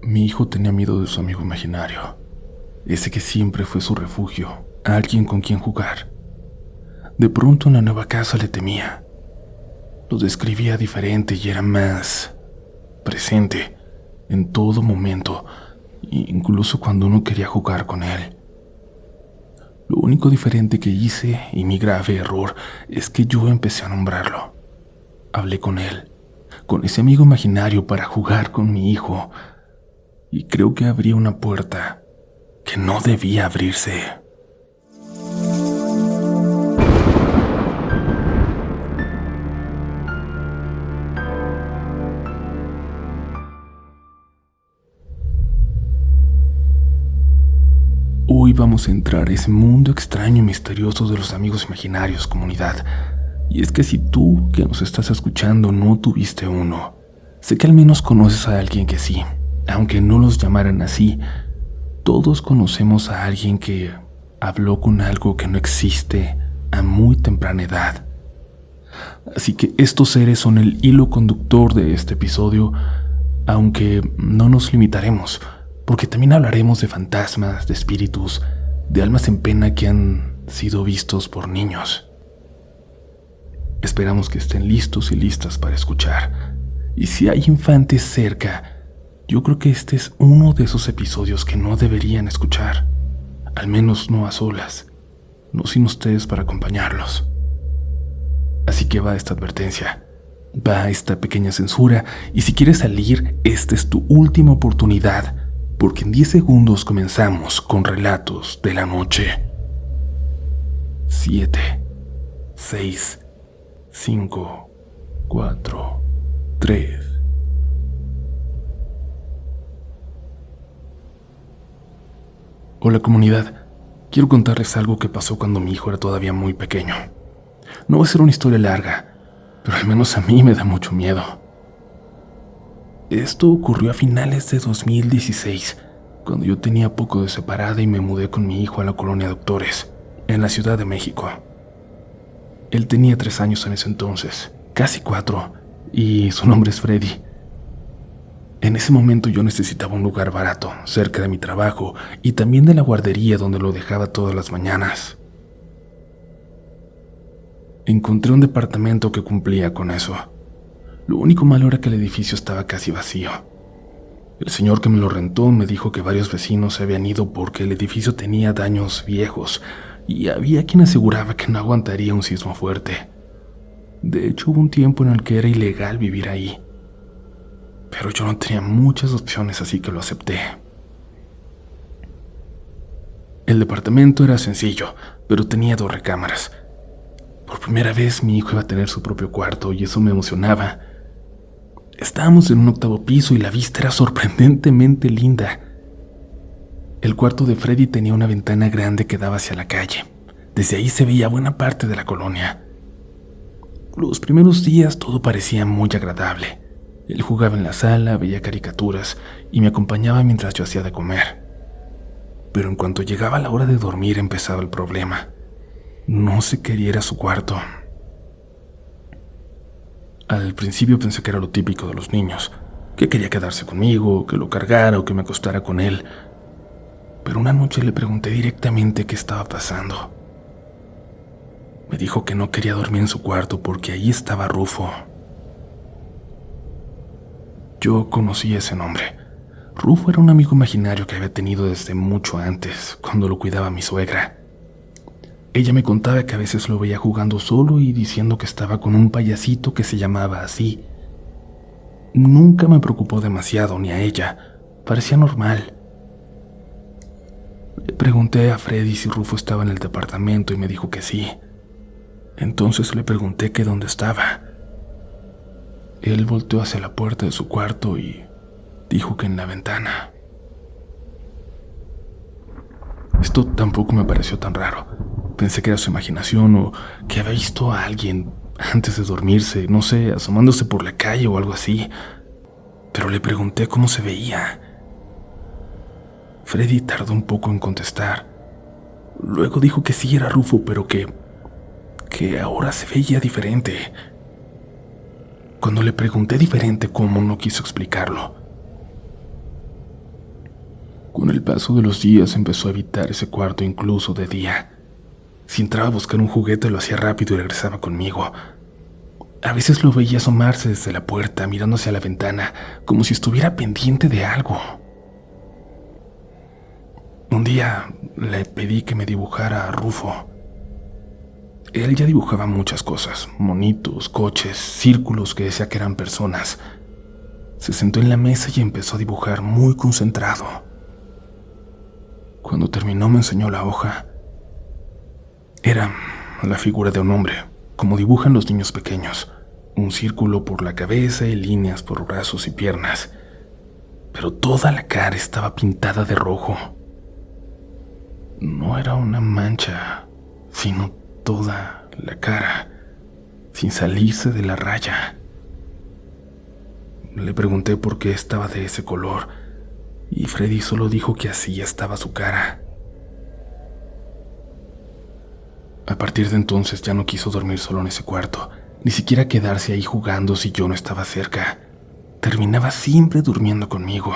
Mi hijo tenía miedo de su amigo imaginario, ese que siempre fue su refugio, alguien con quien jugar. De pronto en la nueva casa le temía. Lo describía diferente y era más presente en todo momento, incluso cuando no quería jugar con él. Lo único diferente que hice, y mi grave error, es que yo empecé a nombrarlo. Hablé con él, con ese amigo imaginario para jugar con mi hijo, y creo que abrí una puerta que no debía abrirse. Hoy vamos a entrar a ese mundo extraño y misterioso de los amigos imaginarios, comunidad. Y es que si tú, que nos estás escuchando, no tuviste uno, sé que al menos conoces a alguien que sí, aunque no los llamaran así. Todos conocemos a alguien que habló con algo que no existe a muy temprana edad. Así que estos seres son el hilo conductor de este episodio, aunque no nos limitaremos, porque también hablaremos de fantasmas, de espíritus, de almas en pena que han sido vistos por niños. Esperamos que estén listos y listas para escuchar. Y si hay infantes cerca, yo creo que este es uno de esos episodios que no deberían escuchar, al menos no a solas, no sin ustedes para acompañarlos. Así que va esta advertencia, va esta pequeña censura, y si quieres salir, esta es tu última oportunidad, porque en 10 segundos comenzamos con relatos de la noche. 7, 6, 5, 4, 3. Hola comunidad, quiero contarles algo que pasó cuando mi hijo era todavía muy pequeño. No va a ser una historia larga, pero al menos a mí me da mucho miedo. Esto ocurrió a finales de 2016, cuando yo tenía poco de separada y me mudé con mi hijo a la colonia Doctores, en la Ciudad de México. Él tenía 3 años en ese entonces, casi 4, y su nombre es Freddy. En ese momento yo necesitaba un lugar barato, cerca de mi trabajo y también de la guardería donde lo dejaba todas las mañanas. Encontré un departamento que cumplía con eso. Lo único malo era que el edificio estaba casi vacío. El señor que me lo rentó me dijo que varios vecinos se habían ido porque el edificio tenía daños viejos y había quien aseguraba que no aguantaría un sismo fuerte. De hecho, hubo un tiempo en el que era ilegal vivir ahí. Pero yo no tenía muchas opciones, así que lo acepté. El departamento era sencillo, pero tenía 2 recámaras. Por primera vez mi hijo iba a tener su propio cuarto y eso me emocionaba. Estábamos en un 8º piso y la vista era sorprendentemente linda. El cuarto de Freddy tenía una ventana grande que daba hacia la calle. Desde ahí se veía buena parte de la colonia. Los primeros días todo parecía muy agradable. Él jugaba en la sala, veía caricaturas y me acompañaba mientras yo hacía de comer. Pero en cuanto llegaba la hora de dormir empezaba el problema. No se quería ir a su cuarto. Al principio pensé que era lo típico de los niños, que quería quedarse conmigo, que lo cargara o que me acostara con él. Pero una noche le pregunté directamente qué estaba pasando. Me dijo que no quería dormir en su cuarto porque ahí estaba Rufo. Yo conocí ese nombre. Rufo era un amigo imaginario que había tenido desde mucho antes, cuando lo cuidaba mi suegra. Ella me contaba que a veces lo veía jugando solo y diciendo que estaba con un payasito que se llamaba así. Nunca me preocupó demasiado, ni a ella. Parecía normal. Le pregunté a Freddy si Rufo estaba en el departamento y me dijo que sí. Entonces le pregunté que dónde estaba. Él volteó hacia la puerta de su cuarto y dijo que en la ventana. Esto tampoco me pareció tan raro. Pensé que era su imaginación o que había visto a alguien antes de dormirse, no sé, asomándose por la calle o algo así. Pero le pregunté cómo se veía. Freddy tardó un poco en contestar. Luego dijo que sí era Rufo, pero que ahora se veía diferente. Cuando le pregunté diferente cómo, no quiso explicarlo. Con el paso de los días empezó a evitar ese cuarto incluso de día. Si entraba a buscar un juguete lo hacía rápido y regresaba conmigo. A veces lo veía asomarse desde la puerta, mirando hacia la ventana, como si estuviera pendiente de algo. Un día le pedí que me dibujara a Rufo. Él ya dibujaba muchas cosas, monitos, coches, círculos que decía que eran personas. Se sentó en la mesa y empezó a dibujar muy concentrado. Cuando terminó me enseñó la hoja. Era la figura de un hombre, como dibujan los niños pequeños, un círculo por la cabeza y líneas por brazos y piernas, pero toda la cara estaba pintada de rojo. No era una mancha, sino toda la cara, sin salirse de la raya. Le pregunté por qué estaba de ese color, y Freddy solo dijo que así estaba su cara. A partir de entonces ya no quiso dormir solo en ese cuarto, ni siquiera quedarse ahí jugando si yo no estaba cerca. Terminaba siempre durmiendo conmigo.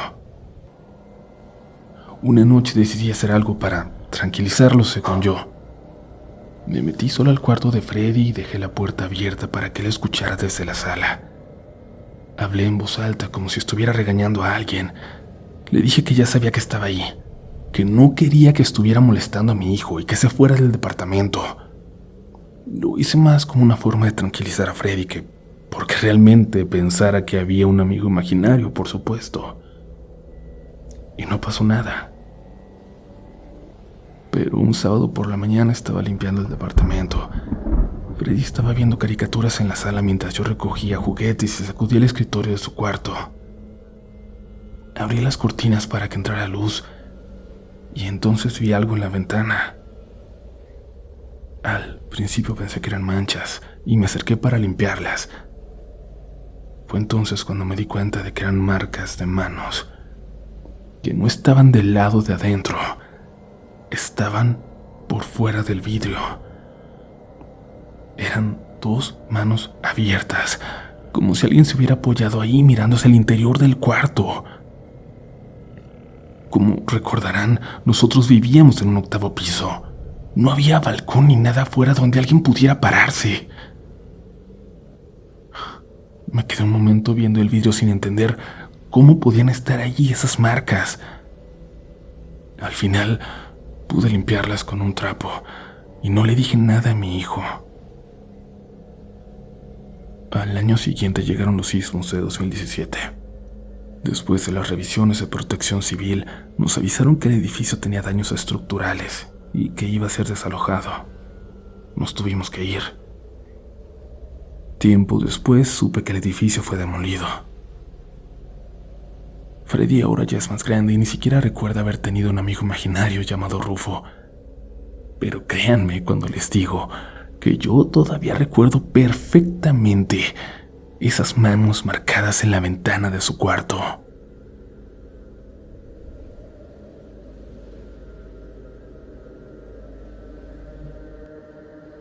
Una noche decidí hacer algo para tranquilizarlo, según yo. Me metí solo al cuarto de Freddy y dejé la puerta abierta para que él escuchara desde la sala. Hablé en voz alta como si estuviera regañando a alguien. Le dije que ya sabía que estaba ahí, que no quería que estuviera molestando a mi hijo y que se fuera del departamento. Lo hice más como una forma de tranquilizar a Freddy que porque realmente pensara que había un amigo imaginario, por supuesto. Y no pasó nada. Pero un sábado por la mañana estaba limpiando el departamento. Freddy estaba viendo caricaturas en la sala mientras yo recogía juguetes y sacudía el escritorio de su cuarto. Abrí las cortinas para que entrara luz y entonces vi algo en la ventana. Al principio pensé que eran manchas y me acerqué para limpiarlas. Fue entonces cuando me di cuenta de que eran marcas de manos, que no estaban del lado de adentro, estaban por fuera del vidrio. Eran 2 manos abiertas, como si alguien se hubiera apoyado ahí mirándose el interior del cuarto. Como recordarán, nosotros vivíamos en un 8º piso. No había balcón ni nada afuera donde alguien pudiera pararse. Me quedé un momento viendo el vidrio sin entender cómo podían estar allí esas marcas. Al final pude limpiarlas con un trapo y no le dije nada a mi hijo. Al año siguiente llegaron los sismos de 2017. Después de las revisiones de protección civil, nos avisaron que el edificio tenía daños estructurales y que iba a ser desalojado. Nos tuvimos que ir. Tiempo después supe que el edificio fue demolido. Freddy ahora ya es más grande y ni siquiera recuerda haber tenido un amigo imaginario llamado Rufo. Pero créanme cuando les digo que yo todavía recuerdo perfectamente esas manos marcadas en la ventana de su cuarto.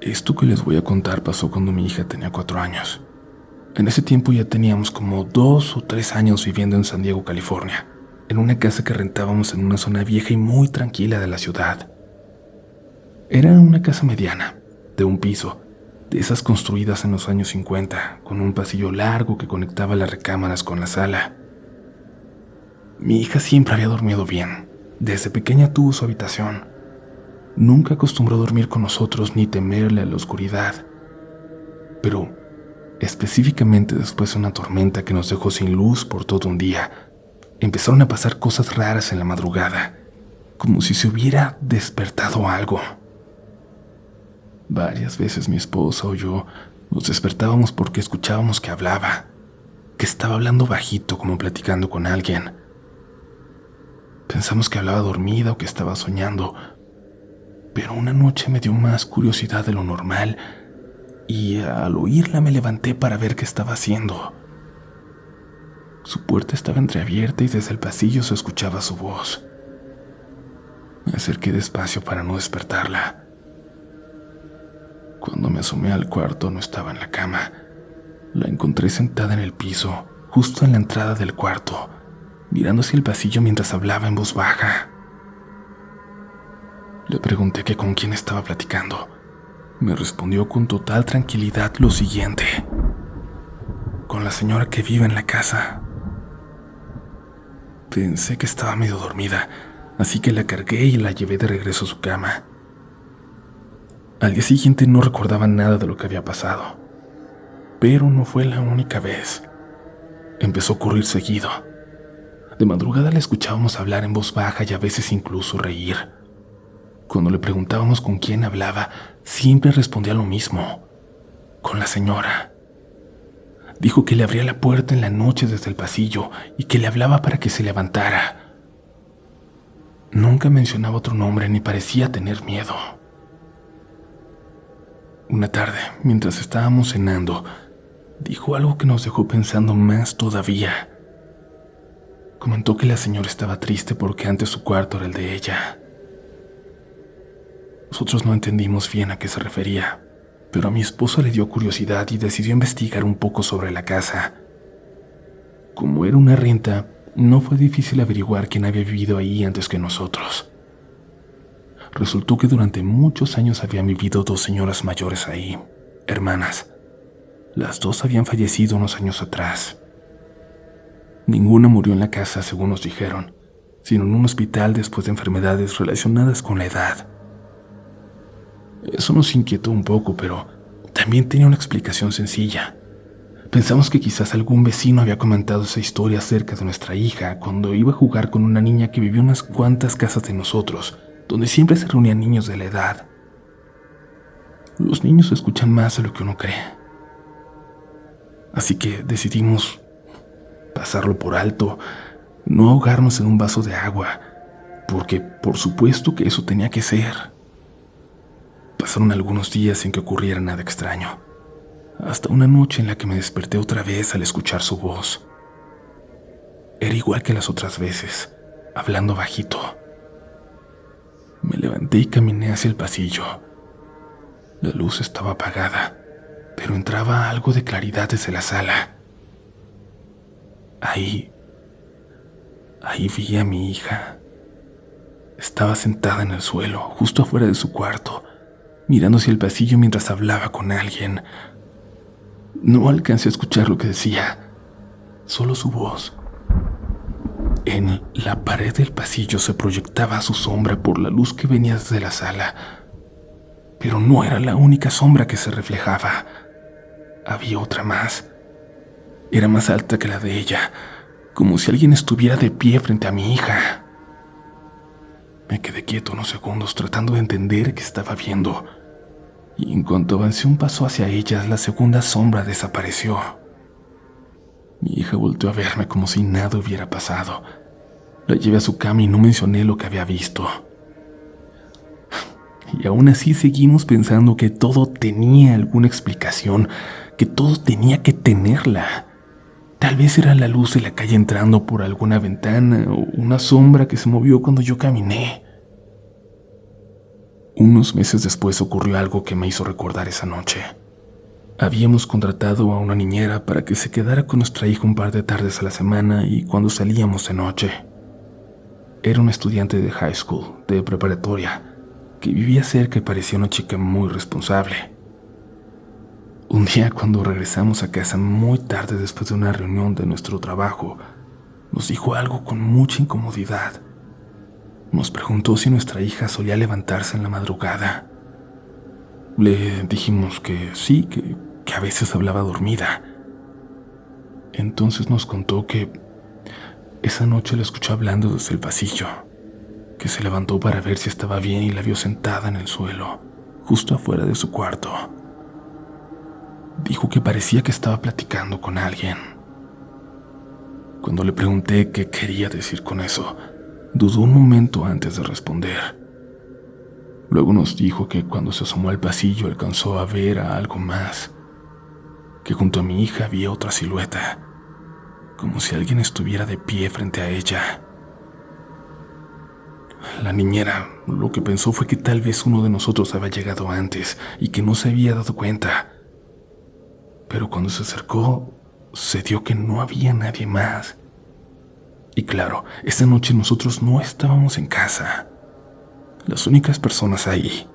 Esto que les voy a contar pasó cuando mi hija tenía 4 años. En ese tiempo ya teníamos como 2 o 3 años viviendo en San Diego, California, en una casa que rentábamos en una zona vieja y muy tranquila de la ciudad. Era una casa mediana, de un piso, de esas construidas en los años 50, con un pasillo largo que conectaba las recámaras con la sala. Mi hija siempre había dormido bien. Desde pequeña tuvo su habitación. Nunca acostumbró a dormir con nosotros ni temerle a la oscuridad. Pero específicamente después de una tormenta que nos dejó sin luz por todo un día, empezaron a pasar cosas raras en la madrugada, como si se hubiera despertado algo. Varias veces mi esposa o yo nos despertábamos porque escuchábamos que hablaba, que estaba hablando bajito como platicando con alguien. Pensamos que hablaba dormida o que estaba soñando, pero una noche me dio más curiosidad de lo normal y al oírla me levanté para ver qué estaba haciendo. Su puerta estaba entreabierta y desde el pasillo se escuchaba su voz. Me acerqué despacio para no despertarla. Cuando me asomé al cuarto no estaba en la cama. La encontré sentada en el piso, justo en la entrada del cuarto, mirando hacia el pasillo mientras hablaba en voz baja. Le pregunté que con quién estaba platicando. Me respondió con total tranquilidad lo siguiente: con la señora que vive en la casa. Pensé que estaba medio dormida, así que la cargué y la llevé de regreso a su cama. Al día siguiente no recordaba nada de lo que había pasado, pero no fue la única vez. Empezó a ocurrir seguido. De madrugada la escuchábamos hablar en voz baja y a veces incluso reír. Cuando le preguntábamos con quién hablaba, siempre respondía lo mismo: con la señora. Dijo que le abría la puerta en la noche desde el pasillo y que le hablaba para que se levantara. Nunca mencionaba otro nombre ni parecía tener miedo. Una tarde, mientras estábamos cenando, dijo algo que nos dejó pensando más todavía. Comentó que la señora estaba triste porque antes su cuarto era el de ella. Nosotros no entendimos bien a qué se refería, pero a mi esposa le dio curiosidad y decidió investigar un poco sobre la casa. Como era una renta, no fue difícil averiguar quién había vivido ahí antes que nosotros. Resultó que durante muchos años habían vivido dos señoras mayores ahí, hermanas. Las dos habían fallecido unos años atrás. Ninguna murió en la casa, según nos dijeron, sino en un hospital después de enfermedades relacionadas con la edad. Eso nos inquietó un poco, pero también tenía una explicación sencilla. Pensamos que quizás algún vecino había comentado esa historia acerca de nuestra hija cuando iba a jugar con una niña que vivió unas cuantas casas de nosotros, donde siempre se reunían niños de la edad. Los niños escuchan más de lo que uno cree. Así que decidimos pasarlo por alto, no ahogarnos en un vaso de agua, porque por supuesto que eso tenía que ser. Pasaron algunos días sin que ocurriera nada extraño, hasta una noche en la que me desperté otra vez al escuchar su voz. Era igual que las otras veces, hablando bajito. Me levanté y caminé hacia el pasillo. La luz estaba apagada, pero entraba algo de claridad desde la sala. Ahí vi a mi hija. Estaba sentada en el suelo, justo afuera de su cuarto, mirando hacia el pasillo mientras hablaba con alguien. No alcancé a escuchar lo que decía, solo su voz. En la pared del pasillo se proyectaba su sombra por la luz que venía desde la sala, pero no era la única sombra que se reflejaba. Había otra más. Era más alta que la de ella, como si alguien estuviera de pie frente a mi hija. Me quedé quieto unos segundos tratando de entender qué estaba viendo, y en cuanto avancé un paso hacia ella, la segunda sombra desapareció. Mi hija volteó a verme como si nada hubiera pasado. La llevé a su cama y no mencioné lo que había visto. Y aún así seguimos pensando que todo tenía alguna explicación, que todo tenía que tenerla. Tal vez era la luz de la calle entrando por alguna ventana o una sombra que se movió cuando yo caminé. Unos meses después ocurrió algo que me hizo recordar esa noche. Habíamos contratado a una niñera para que se quedara con nuestra hija un par de tardes a la semana y cuando salíamos de noche. Era una estudiante de high school, de preparatoria, que vivía cerca y parecía una chica muy responsable. Un día, cuando regresamos a casa muy tarde después de una reunión de nuestro trabajo, nos dijo algo con mucha incomodidad. Nos preguntó si nuestra hija solía levantarse en la madrugada. Le dijimos que sí, que a veces hablaba dormida. Entonces nos contó que esa noche la escuchó hablando desde el pasillo, que se levantó para ver si estaba bien y la vio sentada en el suelo, justo afuera de su cuarto. Dijo que parecía que estaba platicando con alguien. Cuando le pregunté qué quería decir con eso, dudó un momento antes de responder. Luego nos dijo que cuando se asomó al pasillo alcanzó a ver a algo más, que junto a mi hija había otra silueta, como si alguien estuviera de pie frente a ella. La niñera lo que pensó fue que tal vez uno de nosotros había llegado antes y que no se había dado cuenta. Pero cuando se acercó, se dio que no había nadie más. Y claro, esa noche nosotros no estábamos en casa. Las únicas personas ahí,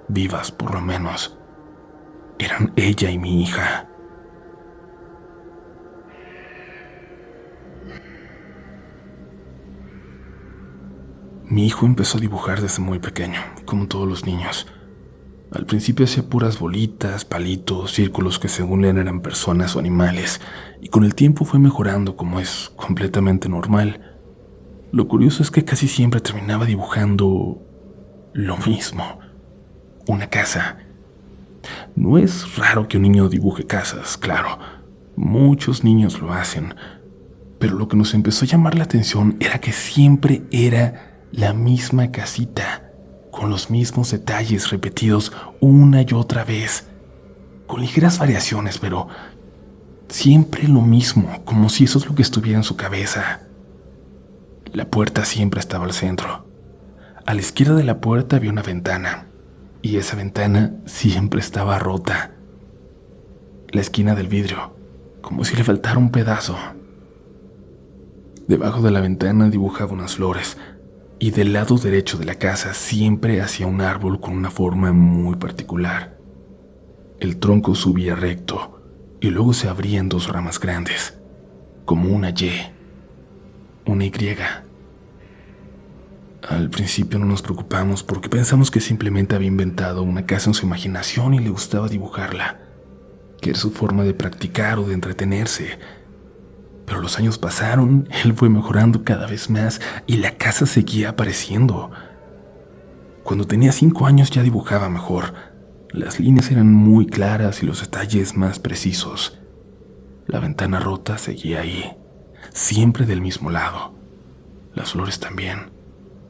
vivas por lo menos, eran ella y mi hija. Mi hijo empezó a dibujar desde muy pequeño, como todos los niños. Al principio hacía puras bolitas, palitos, círculos que según él eran personas o animales, y con el tiempo fue mejorando como es completamente normal. Lo curioso es que casi siempre terminaba dibujando lo mismo, una casa. No es raro que un niño dibuje casas, claro, muchos niños lo hacen, pero lo que nos empezó a llamar la atención era que siempre era la misma casita, con los mismos detalles repetidos una y otra vez, con ligeras variaciones, pero siempre lo mismo, como si eso es lo que estuviera en su cabeza. La puerta siempre estaba al centro. A la izquierda de la puerta había una ventana, y esa ventana siempre estaba rota. La esquina del vidrio, como si le faltara un pedazo. Debajo de la ventana dibujaba unas flores, y del lado derecho de la casa siempre hacía un árbol con una forma muy particular. El tronco subía recto, y luego se abría en dos ramas grandes, como una Y, una Y. Al principio no nos preocupamos porque pensamos que simplemente había inventado una casa en su imaginación y le gustaba dibujarla, que era su forma de practicar o de entretenerse. Pero los años pasaron, él fue mejorando cada vez más y la casa seguía apareciendo. Cuando tenía 5 años ya dibujaba mejor. Las líneas eran muy claras y los detalles más precisos. La ventana rota seguía ahí, siempre del mismo lado. Las flores también.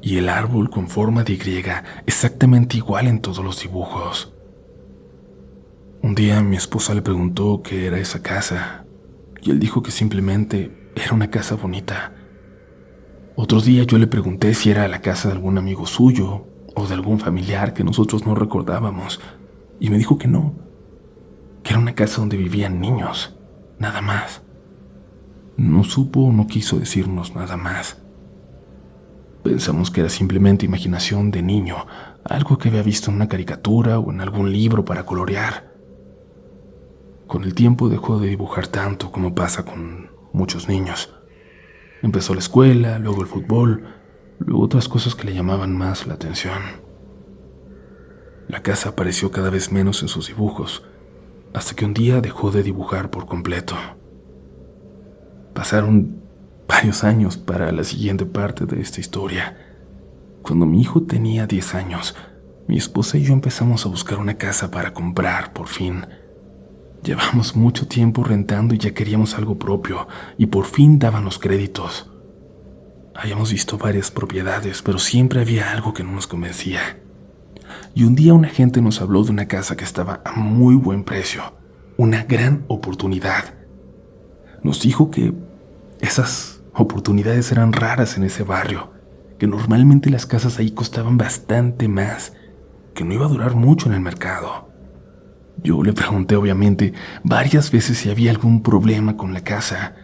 Y el árbol con forma de Y, exactamente igual en todos los dibujos. Un día mi esposa le preguntó qué era esa casa, y él dijo que simplemente era una casa bonita. Otro día yo le pregunté si era la casa de algún amigo suyo o de algún familiar que nosotros no recordábamos, y me dijo que no, que era una casa donde vivían niños, nada más. No supo o no quiso decirnos nada más. Pensamos que era simplemente imaginación de niño, algo que había visto en una caricatura o en algún libro para colorear. Con el tiempo dejó de dibujar tanto como pasa con muchos niños. Empezó la escuela, luego el fútbol, luego otras cosas que le llamaban más la atención. La casa apareció cada vez menos en sus dibujos, hasta que un día dejó de dibujar por completo. Pasaron varios años para la siguiente parte de esta historia. Cuando mi hijo tenía 10 años, mi esposa y yo empezamos a buscar una casa para comprar, por fin. Llevamos mucho tiempo rentando y ya queríamos algo propio, y por fin daban los créditos. Habíamos visto varias propiedades, pero siempre había algo que no nos convencía. Y un día un agente nos habló de una casa que estaba a muy buen precio, una gran oportunidad. Nos dijo que esas oportunidades eran raras en ese barrio, que normalmente las casas ahí costaban bastante más, que no iba a durar mucho en el mercado. Yo le pregunté obviamente varias veces si había algún problema con la casa,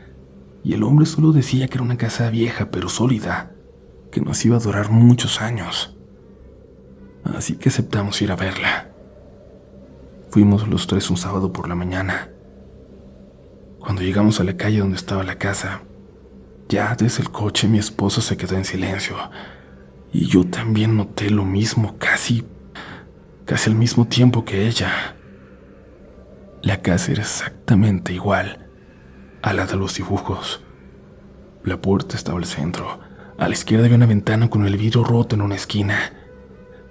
y el hombre solo decía que era una casa vieja pero sólida, que nos iba a durar muchos años. Así que aceptamos ir a verla. Fuimos los tres un sábado por la mañana. Cuando llegamos a la calle donde estaba la casa, ya desde el coche mi esposo se quedó en silencio, y yo también noté lo mismo, casi al mismo tiempo que ella. La casa era exactamente igual a la de los dibujos. La puerta estaba al centro. A la izquierda había una ventana con el vidrio roto en una esquina.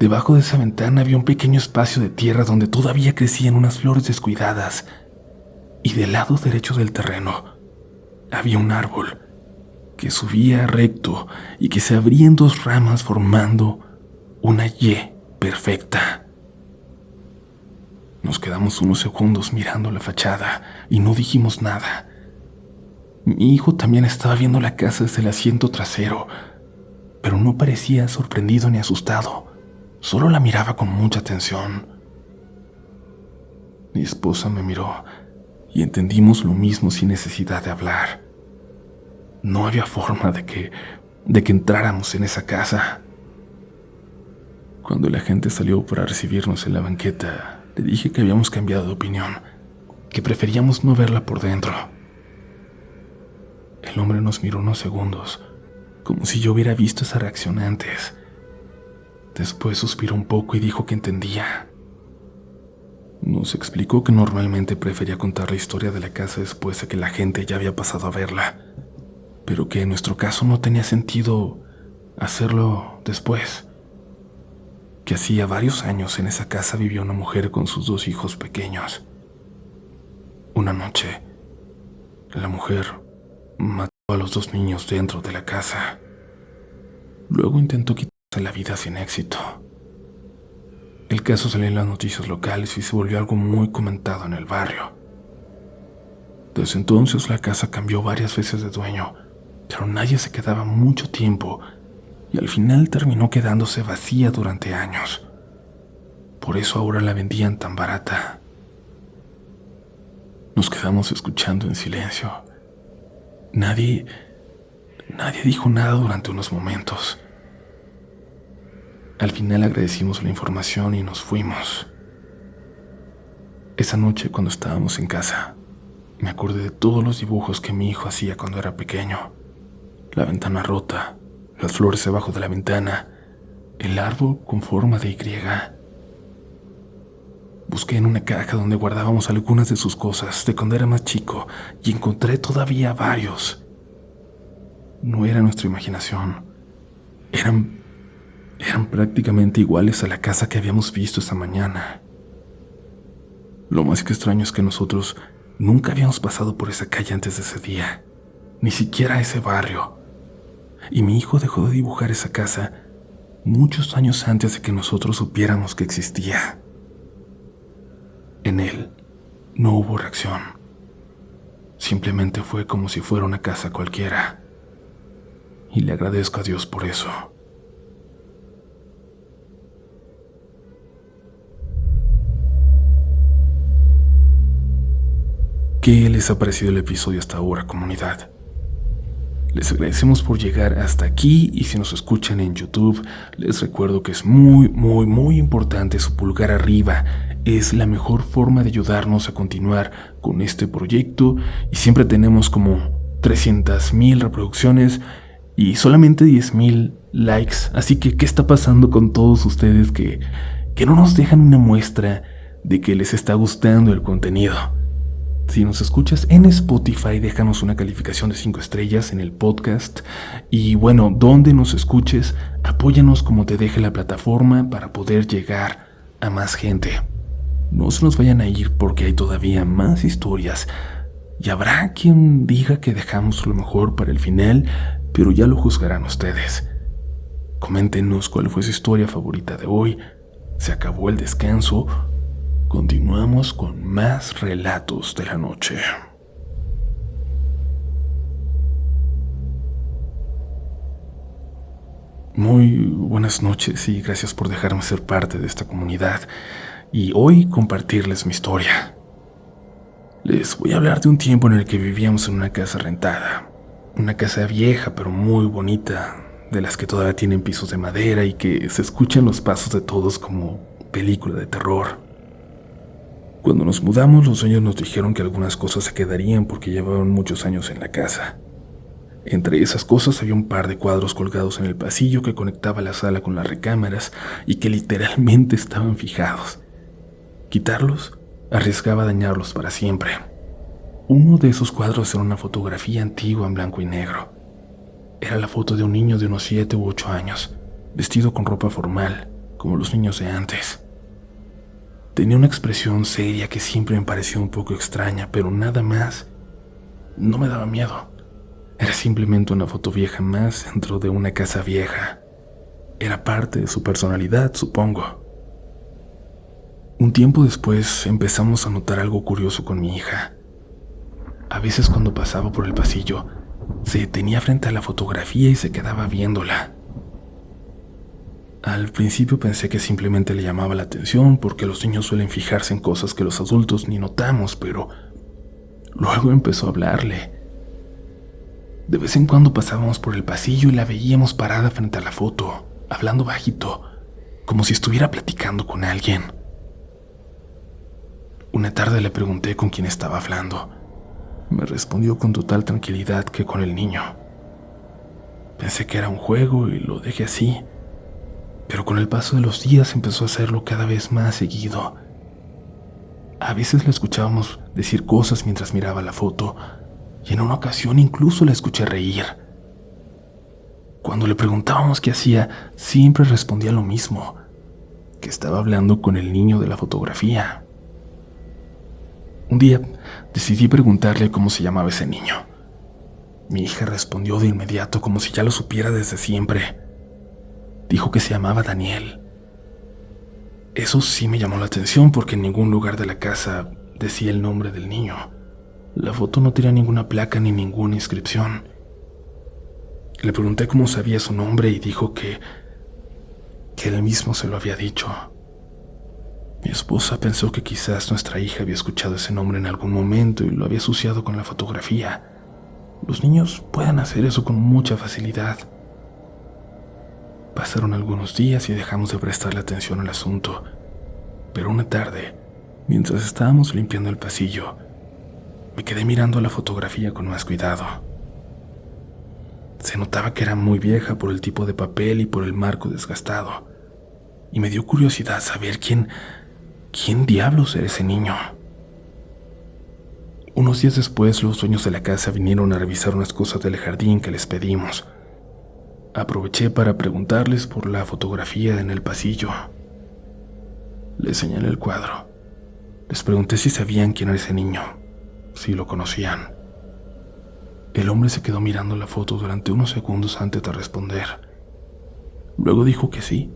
Debajo de esa ventana había un pequeño espacio de tierra donde todavía crecían unas flores descuidadas. Y del lado derecho del terreno había un árbol que subía recto y que se abría en dos ramas formando una Y perfecta. Nos quedamos unos segundos mirando la fachada y no dijimos nada. Mi hijo también estaba viendo la casa desde el asiento trasero, pero no parecía sorprendido ni asustado, solo la miraba con mucha atención. Mi esposa me miró y entendimos lo mismo sin necesidad de hablar. No había forma de que entráramos en esa casa. Cuando la gente salió para recibirnos en la banqueta, le dije que habíamos cambiado de opinión, que preferíamos no verla por dentro. El hombre nos miró unos segundos, como si yo hubiera visto esa reacción antes. Después suspiró un poco y dijo que entendía. Nos explicó que normalmente prefería contar la historia de la casa después de que la gente ya había pasado a verla, pero que en nuestro caso no tenía sentido hacerlo después. Que hacía varios años en esa casa vivía una mujer con sus 2 hijos pequeños. Una noche, la mujer mató a los 2 niños dentro de la casa. Luego intentó quitarse la vida sin éxito. El caso salió en las noticias locales y se volvió algo muy comentado en el barrio. Desde entonces la casa cambió varias veces de dueño, pero nadie se quedaba mucho tiempo y al final terminó quedándose vacía durante años. Por eso ahora la vendían tan barata. Nos quedamos escuchando en silencio. Nadie dijo nada durante unos momentos. Al final agradecimos la información y nos fuimos. Esa noche, cuando estábamos en casa, me acordé de todos los dibujos que mi hijo hacía cuando era pequeño. La ventana rota, las flores debajo de la ventana, el árbol con forma de Y. Busqué en una caja donde guardábamos algunas de sus cosas de cuando era más chico y encontré todavía varios. No era nuestra imaginación. Eran prácticamente iguales a la casa que habíamos visto esa mañana. Lo más extraño es que nosotros nunca habíamos pasado por esa calle antes de ese día, ni siquiera ese barrio. Y mi hijo dejó de dibujar esa casa muchos años antes de que nosotros supiéramos que existía. En él no hubo reacción. Simplemente fue como si fuera una casa cualquiera. Y le agradezco a Dios por eso. ¿Qué les ha parecido el episodio hasta ahora, comunidad? Les agradecemos por llegar hasta aquí y si nos escuchan en YouTube, les recuerdo que es muy importante su pulgar arriba. Es la mejor forma de ayudarnos a continuar con este proyecto y siempre tenemos como 300,000 reproducciones y solamente 10,000 likes. Así que, ¿qué está pasando con todos ustedes que no nos dejan una muestra de que les está gustando el contenido? Si nos escuchas en Spotify, déjanos una calificación de 5 estrellas en el podcast. Y bueno, donde nos escuches, apóyanos como te deje la plataforma para poder llegar a más gente. No se nos vayan a ir porque hay todavía más historias. Y habrá quien diga que dejamos lo mejor para el final, pero ya lo juzgarán ustedes. Coméntenos cuál fue su historia favorita de hoy. Se acabó el descanso. Continuamos con más relatos de la noche. Muy buenas noches y gracias por dejarme ser parte de esta comunidad y hoy compartirles mi historia. Les voy a hablar de un tiempo en el que vivíamos en una casa rentada. Una casa vieja pero muy bonita, de las que todavía tienen pisos de madera y que se escuchan los pasos de todos como película de terror. Cuando nos mudamos, los dueños nos dijeron que algunas cosas se quedarían porque llevaban muchos años en la casa. Entre esas cosas había un par de cuadros colgados en el pasillo que conectaba la sala con las recámaras y que literalmente estaban fijados. Quitarlos arriesgaba dañarlos para siempre. Uno de esos cuadros era una fotografía antigua en blanco y negro. Era la foto de un niño de unos 7 u 8 años, vestido con ropa formal, como los niños de antes. Tenía una expresión seria que siempre me pareció un poco extraña, pero nada más. No me daba miedo. Era simplemente una foto vieja más dentro de una casa vieja. Era parte de su personalidad, supongo. Un tiempo después empezamos a notar algo curioso con mi hija. A veces cuando pasaba por el pasillo, se detenía frente a la fotografía y se quedaba viéndola. Al principio pensé que simplemente le llamaba la atención porque los niños suelen fijarse en cosas que los adultos ni notamos, pero luego empezó a hablarle. De vez en cuando pasábamos por el pasillo y la veíamos parada frente a la foto, hablando bajito, como si estuviera platicando con alguien. Una tarde le pregunté con quién estaba hablando. Me respondió con total tranquilidad que con el niño. Pensé que era un juego y lo dejé así, pero con el paso de los días empezó a hacerlo cada vez más seguido. A veces la escuchábamos decir cosas mientras miraba la foto, y en una ocasión incluso la escuché reír. Cuando le preguntábamos qué hacía, siempre respondía lo mismo, que estaba hablando con el niño de la fotografía. Un día decidí preguntarle cómo se llamaba ese niño. Mi hija respondió de inmediato como si ya lo supiera desde siempre. Dijo que se llamaba Daniel. Eso sí me llamó la atención porque en ningún lugar de la casa decía el nombre del niño. La foto no tenía ninguna placa ni ninguna inscripción. Le pregunté cómo sabía su nombre y dijo que él mismo se lo había dicho. Mi esposa pensó que quizás nuestra hija había escuchado ese nombre en algún momento y lo había asociado con la fotografía. Los niños pueden hacer eso con mucha facilidad. Pasaron algunos días y dejamos de prestarle atención al asunto, pero una tarde, mientras estábamos limpiando el pasillo, me quedé mirando la fotografía con más cuidado. Se notaba que era muy vieja por el tipo de papel y por el marco desgastado, y me dio curiosidad saber quién diablos era ese niño. Unos días después, los dueños de la casa vinieron a revisar unas cosas del jardín que les pedimos. Aproveché para preguntarles por la fotografía en el pasillo. Les señalé el cuadro. Les pregunté si sabían quién era ese niño, si lo conocían. El hombre se quedó mirando la foto durante unos segundos antes de responder. Luego dijo que sí,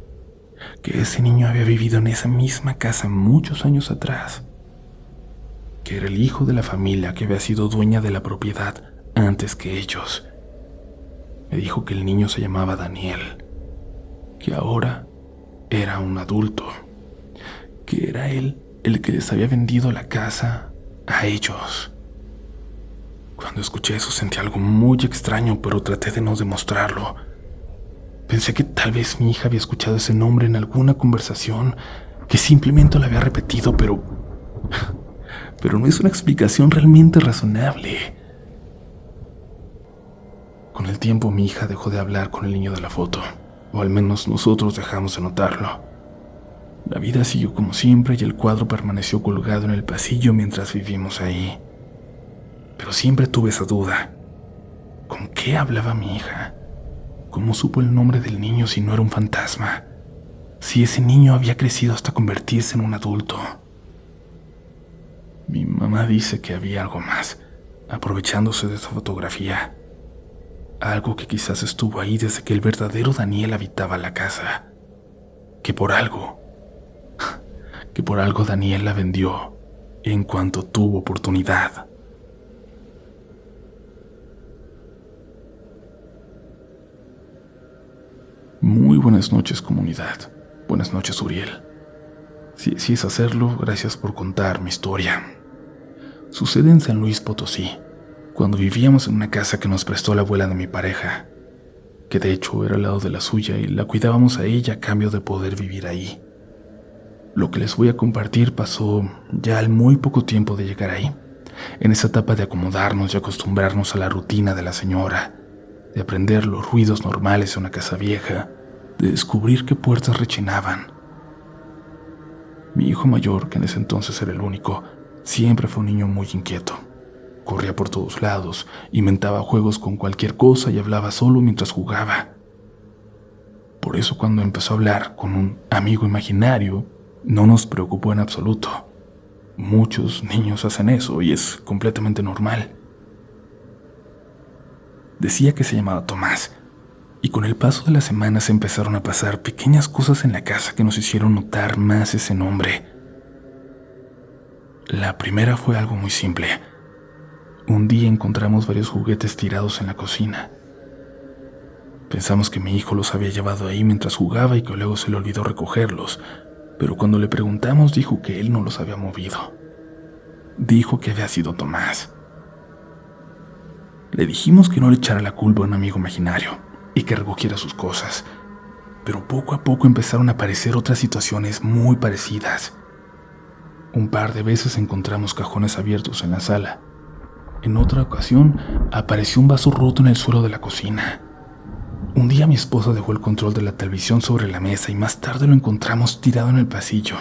que ese niño había vivido en esa misma casa muchos años atrás, que era el hijo de la familia que había sido dueña de la propiedad antes que ellos. Me dijo que el niño se llamaba Daniel, que ahora era un adulto, que era él el que les había vendido la casa a ellos. Cuando escuché eso sentí algo muy extraño, pero traté de no demostrarlo. Pensé que tal vez mi hija había escuchado ese nombre en alguna conversación, que simplemente lo había repetido, pero no es una explicación realmente razonable. Con el tiempo mi hija dejó de hablar con el niño de la foto, o al menos nosotros dejamos de notarlo. La vida siguió como siempre y el cuadro permaneció colgado en el pasillo mientras vivimos ahí. Pero siempre tuve esa duda. ¿Con qué hablaba mi hija? ¿Cómo supo el nombre del niño si no era un fantasma? Si ese niño había crecido hasta convertirse en un adulto. Mi mamá dice que había algo más, aprovechándose de esa fotografía. Algo que quizás estuvo ahí desde que el verdadero Daniel habitaba la casa. Que por algo Daniel la vendió en cuanto tuvo oportunidad. Muy buenas noches, comunidad. Buenas noches, Uriel. Si es hacerlo, gracias por contar mi historia. Sucede en San Luis Potosí, cuando vivíamos en una casa que nos prestó la abuela de mi pareja, que de hecho era al lado de la suya y la cuidábamos a ella a cambio de poder vivir ahí. Lo que les voy a compartir pasó ya al muy poco tiempo de llegar ahí, en esa etapa de acomodarnos y acostumbrarnos a la rutina de la señora, de aprender los ruidos normales de una casa vieja, de descubrir qué puertas rechinaban. Mi hijo mayor, que en ese entonces era el único, siempre fue un niño muy inquieto. Corría por todos lados, inventaba juegos con cualquier cosa y hablaba solo mientras jugaba. Por eso cuando empezó a hablar con un amigo imaginario, no nos preocupó en absoluto. Muchos niños hacen eso y es completamente normal. Decía que se llamaba Tomás, y con el paso de las semanas empezaron a pasar pequeñas cosas en la casa que nos hicieron notar más ese nombre. La primera fue algo muy simple. Un día encontramos varios juguetes tirados en la cocina. Pensamos que mi hijo los había llevado ahí mientras jugaba y que luego se le olvidó recogerlos, pero cuando le preguntamos dijo que él no los había movido. Dijo que había sido Tomás. Le dijimos que no le echara la culpa a un amigo imaginario y que recogiera sus cosas, pero poco a poco empezaron a aparecer otras situaciones muy parecidas. Un par de veces encontramos cajones abiertos en la sala. En otra ocasión, apareció un vaso roto en el suelo de la cocina. Un día mi esposa dejó el control de la televisión sobre la mesa y más tarde lo encontramos tirado en el pasillo.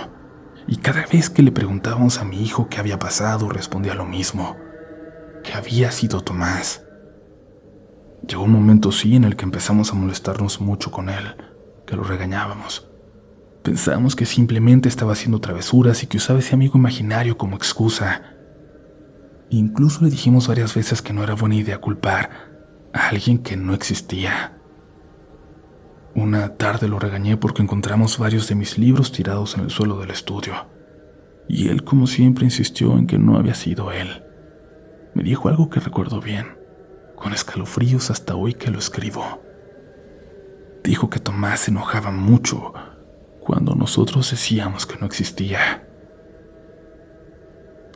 Y cada vez que le preguntábamos a mi hijo qué había pasado, respondía lo mismo, que había sido Tomás. Llegó un momento sí en el que empezamos a molestarnos mucho con él, que lo regañábamos. Pensábamos que simplemente estaba haciendo travesuras y que usaba ese amigo imaginario como excusa. Incluso le dijimos varias veces que no era buena idea culpar a alguien que no existía. Una tarde lo regañé porque encontramos varios de mis libros tirados en el suelo del estudio, y él, como siempre, insistió en que no había sido él. Me dijo algo que recuerdo bien, con escalofríos hasta hoy que lo escribo. Dijo que Tomás se enojaba mucho cuando nosotros decíamos que no existía.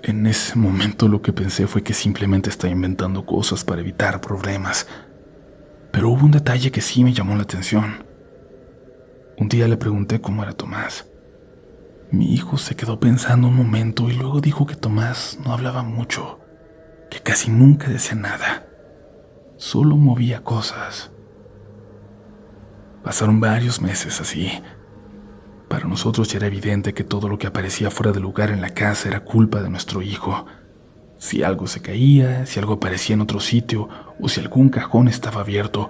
En ese momento lo que pensé fue que simplemente estaba inventando cosas para evitar problemas. Pero hubo un detalle que sí me llamó la atención. Un día le pregunté cómo era Tomás. Mi hijo se quedó pensando un momento y luego dijo que Tomás no hablaba mucho, que casi nunca decía nada, solo movía cosas. Pasaron varios meses así. Para nosotros ya era evidente que todo lo que aparecía fuera de lugar en la casa era culpa de nuestro hijo. Si algo se caía, si algo aparecía en otro sitio o si algún cajón estaba abierto,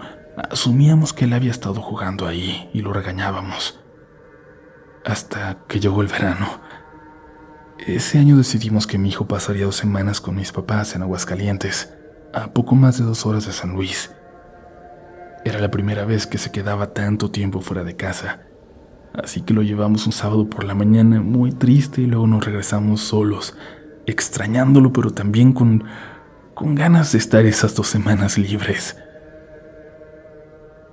asumíamos que él había estado jugando ahí y lo regañábamos. Hasta que llegó el verano. Ese año decidimos que mi hijo pasaría 2 semanas con mis papás en Aguascalientes, a poco más de 2 horas de San Luis. Era la primera vez que se quedaba tanto tiempo fuera de casa. Así que lo llevamos un sábado por la mañana muy triste y luego nos regresamos solos, extrañándolo pero también con ganas de estar esas 2 semanas libres.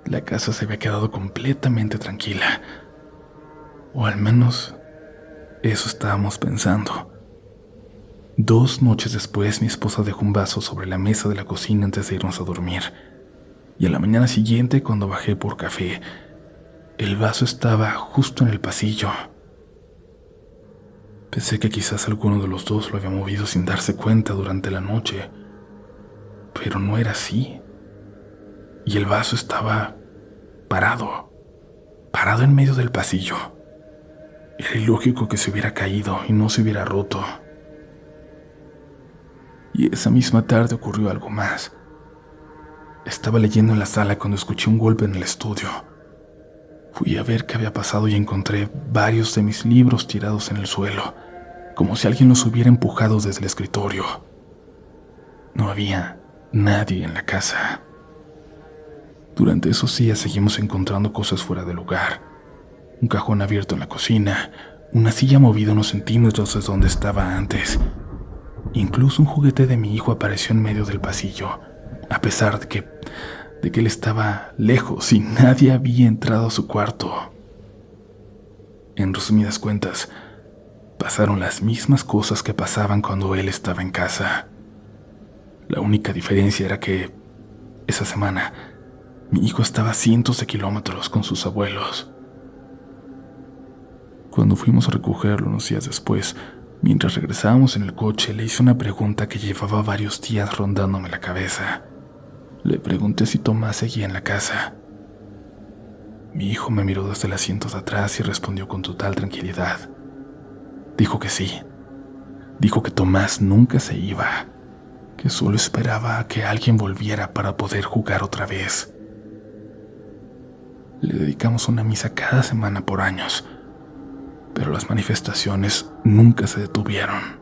La casa se había quedado completamente tranquila, o al menos eso estábamos pensando. 2 noches después mi esposa dejó un vaso sobre la mesa de la cocina antes de irnos a dormir, y a la mañana siguiente cuando bajé por café, el vaso estaba justo en el pasillo. Pensé que quizás alguno de los dos lo había movido sin darse cuenta durante la noche, pero no era así. Y el vaso estaba parado en medio del pasillo. Era ilógico que se hubiera caído y no se hubiera roto. Y esa misma tarde ocurrió algo más. Estaba leyendo en la sala cuando escuché un golpe en el estudio. Fui a ver qué había pasado y encontré varios de mis libros tirados en el suelo, como si alguien los hubiera empujado desde el escritorio. No había nadie en la casa. Durante esos días seguimos encontrando cosas fuera de lugar. Un cajón abierto en la cocina, una silla movida unos centímetros de donde estaba antes. Incluso un juguete de mi hijo apareció en medio del pasillo, a pesar de que él estaba lejos y nadie había entrado a su cuarto. En resumidas cuentas, pasaron las mismas cosas que pasaban cuando él estaba en casa. La única diferencia era que esa semana mi hijo estaba a cientos de kilómetros con sus abuelos. Cuando fuimos a recogerlo unos días después, mientras regresábamos en el coche, le hice una pregunta que llevaba varios días rondándome la cabeza. Le pregunté si Tomás seguía en la casa. Mi hijo me miró desde el asiento de atrás y respondió con total tranquilidad. Dijo que sí. Dijo que Tomás nunca se iba, que solo esperaba a que alguien volviera para poder jugar otra vez. Le dedicamos una misa cada semana por años, pero las manifestaciones nunca se detuvieron.